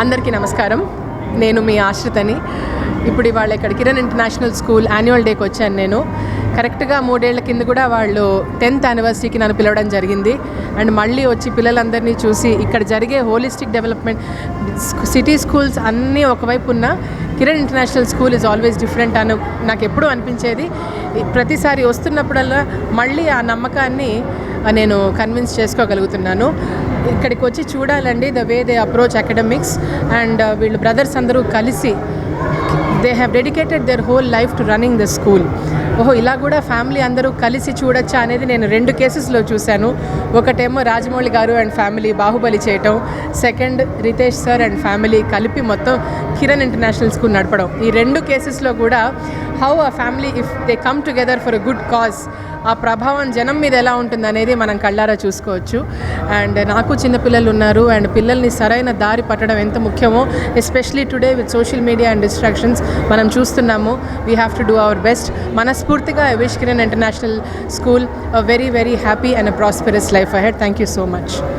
అందరికీ నమస్కారం. నేను మీ ఆశ్రితని. ఇప్పుడు ఇవాళ ఇక్కడ కిరణ్ ఇంటర్నేషనల్ స్కూల్ యాన్యువల్ డేకి వచ్చాను. నేను కరెక్ట్గా 3 ఏళ్ల కింద కూడా వాళ్ళు 10th యానివర్సరీకి నన్ను పిలవడం జరిగింది. అండ్ మళ్ళీ వచ్చి పిల్లలందరినీ చూసి ఇక్కడ జరిగే హోలిస్టిక్ డెవలప్మెంట్ సిటీ స్కూల్స్ అన్నీ ఒకవైపు ఉన్న Kiran international school is always different అని నాకు ఎప్పుడూ అనిపించేది. ప్రతిసారి వస్తున్నప్పుడల్లా మళ్ళీ ఆ నమ్మకాన్ని నేను కన్విన్స్ చేసుకోగలుగుతున్నాను. ఇక్కడికి వచ్చి చూడాలండి the way they approach academics. And వీళ్ళు బ్రదర్స్ అందరూ కలిసి they have dedicated their whole life to running the school. ఇలా కూడా ఫ్యామిలీ అందరూ కలిసి చూడొచ్చా అనేది నేను 2 కేసెస్లో చూశాను. ఒకటేమో రాజమౌళి గారు అండ్ ఫ్యామిలీ బాహుబలి చేయటం, second Ritesh sir and family కలిపి మొత్తం కిరణ్ ఇంటర్నేషనల్ స్కూల్ నడపడం. ఈ 2 కేసెస్లో కూడా how a family if they come together for a good cause, ఆ ప్రభావం జనం మీద ఎలా ఉంటుంది అనేది మనం కళ్ళారా చూసుకోవచ్చు. అండ్ నాకు చిన్నపిల్లలు ఉన్నారు. అండ్ పిల్లల్ని సరైన దారి పట్టడం ఎంత ముఖ్యమో especially today with social media and distractions మనం చూస్తున్నాము. We have to do our best. మనస్ఫూర్తిగా I wish Kiran international school a very very happy and a prosperous life ahead. Thank you so much.